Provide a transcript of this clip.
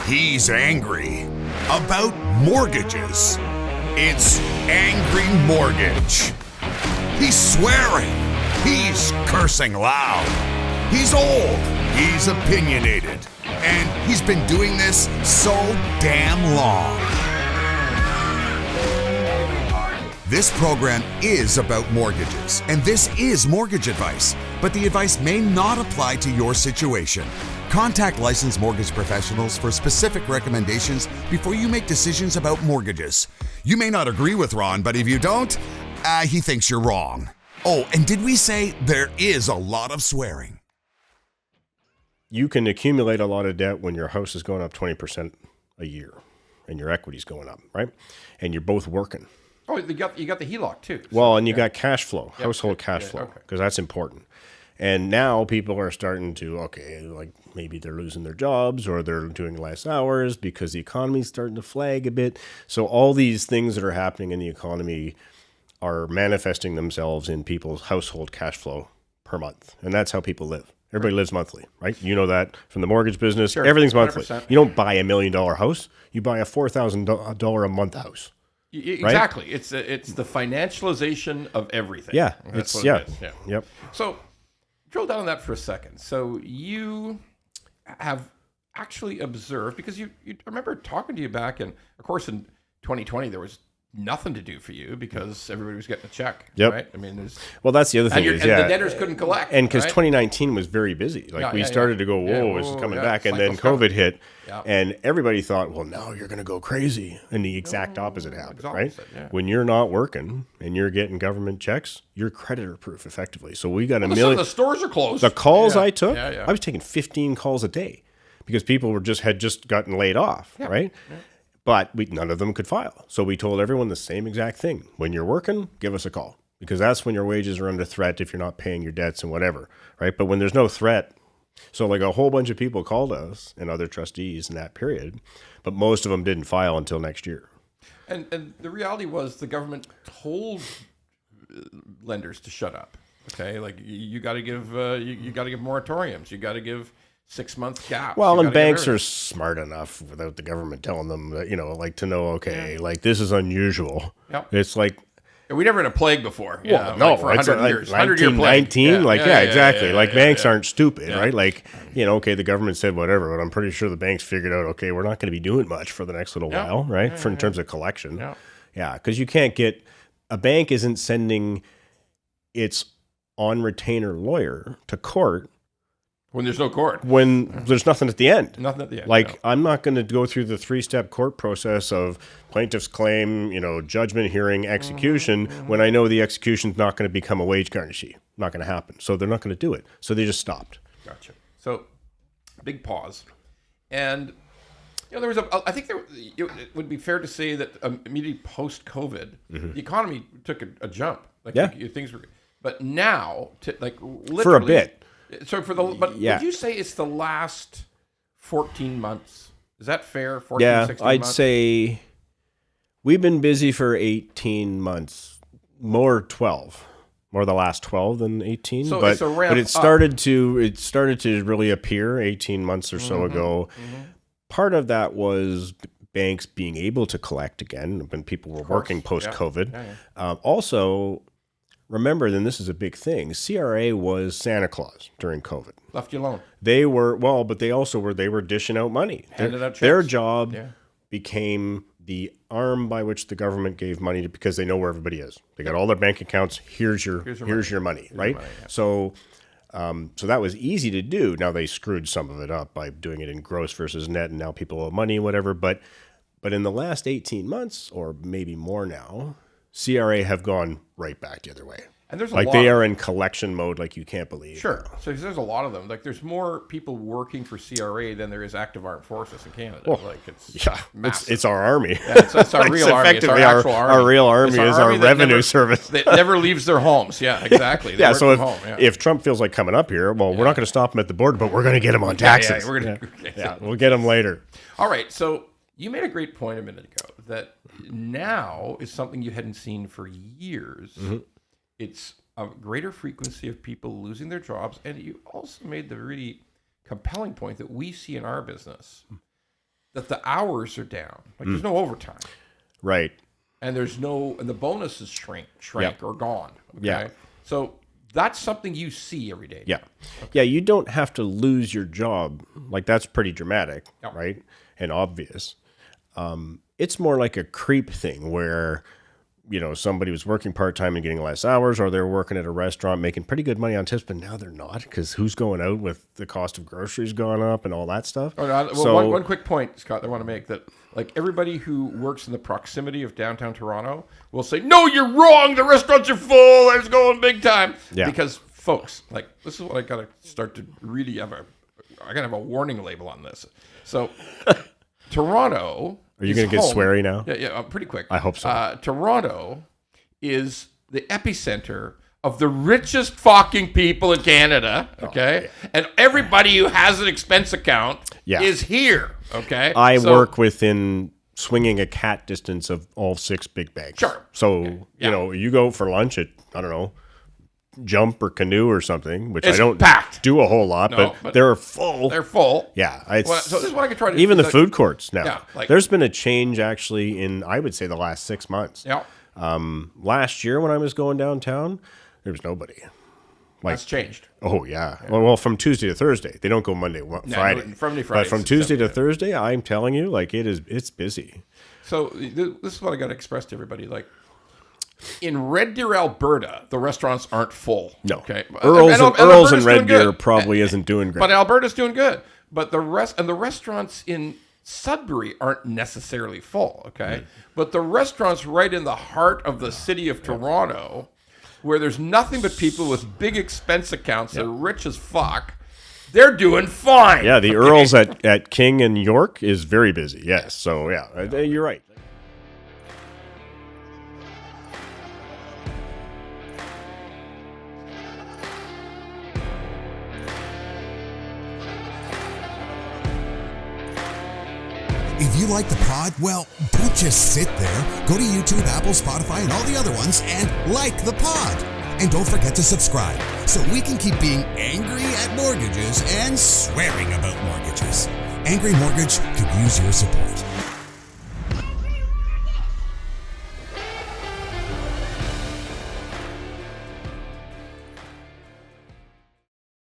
He's angry about mortgages. It's Angry Mortgage. He's swearing. He's cursing loud. He's old. He's opinionated. And he's been doing this so damn long. This program is about mortgages, and this is mortgage advice, but the advice may not apply to your situation. Contact licensed mortgage professionals for specific recommendations before you make decisions about mortgages. You may not agree with Ron, but if you don't, he thinks you're wrong. Oh, and did we say there is a lot of swearing? You can accumulate a lot of debt when your house is going up 20% a year and your equity's going up, right? And you're both working. Oh, you got the HELOC too. Well, and you got cash flow, household cash flow, because that's important. And now people are starting to, like maybe they're losing their jobs or they're doing less hours because the economy's starting to flag a bit. So all these things that are happening in the economy are manifesting themselves in people's household cash flow per month. And that's how people live. Everybody lives monthly, right? You know that from the mortgage business. Sure, everything's monthly. 100%. You don't buy $1 million house. You buy a $4,000 a month house. Exactly. Right? It's the financialization of everything. Yeah. That's what it is. Yeah. Yep. So drill down on that for a second. So you have actually observed, because you remember talking to you back, and of course in 2020 there was nothing to do for you because everybody was getting a check. Yep. Right? I mean, that's the other thing. And the debtors couldn't collect. And because 2019 was very busy. We started to go, whoa, this is coming back. And then COVID hit. Yeah. And everybody thought, well, now you're going to go crazy. And the exact opposite happened, right? Yeah. When you're not working and you're getting government checks, you're creditor proof effectively. So we got a million. So the stores are closed. The calls I took, I was taking 15 calls a day because people had just gotten laid off, right? Yeah. But none of them could file. So we told everyone the same exact thing. When you're working, give us a call. Because that's when your wages are under threat if you're not paying your debts and whatever, right? But when there's no threat, so like a whole bunch of people called us and other trustees in that period, but most of them didn't file until next year. And the reality was the government told lenders to shut up. Okay, like you got to give you got to give moratoriums. You got to give 6 month gaps. Well, and banks are smart enough without the government telling them that, to know, like this is unusual. Yep. It's like, we never had a plague before. Well, no, for 100 years. 100-year plague. 19, exactly. Banks aren't stupid, right? The government said whatever, but I'm pretty sure the banks figured out, we're not going to be doing much for the next little while, right? In terms of collection. Yeah, because you can't a bank isn't sending its on-retainer lawyer to court when there's no court. When there's nothing at the end. Nothing at the end. I'm not going to go through the 3-step court process of plaintiff's claim, judgment, hearing, execution, when I know the execution's not going to become a wage garnishee. Not going to happen. So they're not going to do it. So they just stopped. Gotcha. So big pause. And there was I think it would be fair to say that immediately post-COVID, the economy took a jump. Things were, but now, literally, for a bit. So would you say it's the last 14 months? Is that fair? 14, 16 I'd months? say we've been busy for 18 months, more 12, more the last 12 than 18. So but it's a ramp it started to really appear 18 months or so ago. Mm-hmm. Part of that was banks being able to collect again when people were working post-COVID. Yeah. Also, remember, then this is a big thing. CRA was Santa Claus during COVID. Left you alone. They were, but they also were dishing out money. Their job became the arm by which the government gave money because they know where everybody is. They got all their bank accounts. Here's your money, right? So that was easy to do. Now they screwed some of it up by doing it in gross versus net, and now people owe money, whatever. But in the last 18 months, or maybe more now, CRA have gone right back the other way. And there's they are in collection mode like you can't believe. Sure. So there's a lot of them. There's more people working for CRA than there is active armed forces in Canada. It's our army. Yeah, it's our real army. It's our actual army. Our real army is our revenue service. That never leaves their homes. Yeah, exactly. So if Trump feels like coming up here, we're not going to stop him at the border, but we're going to get him on taxes. We'll get him later. All right. So you made a great point a minute ago that now is something you hadn't seen for years. Mm-hmm. It's a greater frequency of people losing their jobs. And you also made the really compelling point that we see in our business that the hours are down. Like there's no overtime. Right. And the bonuses shrank or gone. Okay? Yeah. So that's something you see every day. Yeah. Okay. Yeah, you don't have to lose your job. Like that's pretty dramatic, right? And obvious. It's more like a creep thing where, somebody was working part-time and getting less hours, or they're working at a restaurant making pretty good money on tips, but now they're not because who's going out with the cost of groceries going up and all that stuff. One quick point, Scott, I want to make that like everybody who works in the proximity of downtown Toronto will say, no, you're wrong. The restaurants are full. It's going big time. Yeah. Because folks, like this is what I got to start to really I got to have a warning label on this. So Toronto. Are you going to get sweary now? Yeah, pretty quick. I hope so. Toronto is the epicenter of the richest fucking people in Canada, okay? Yeah. And everybody who has an expense account is here, okay? I work within swinging a cat distance of all 6 big bags. Sure. So, you go for lunch at, I don't know, Jump or Canoe or something, which I don't do a whole lot, but they're full. They're full. Yeah. So this is what I can try to even the food courts now. Yeah, there's been a change actually in, I would say, the last 6 months. Yeah. Last year when I was going downtown, there was nobody. That's changed. Oh, yeah. Well, from Tuesday to Thursday. They don't go Monday, Friday. Friday. But from Tuesday to Thursday, I'm telling you, like, it's busy. So this is what I got to express to everybody. Like, in Red Deer, Alberta, the restaurants aren't full. No. Okay. Earls and Red Deer probably isn't doing great. But Alberta's doing good. But the restaurants in Sudbury aren't necessarily full. Okay. But the restaurants right in the heart of the city of Toronto, where there's nothing but people with big expense accounts that are rich as fuck, they're doing fine. Yeah, the Earls at King and York is very busy. Yes. So, you're right. If you like the pod, well, don't just sit there. Go to YouTube, Apple, Spotify, and all the other ones and like the pod. And don't forget to subscribe so we can keep being angry at mortgages and swearing about mortgages. Angry Mortgage could use your support.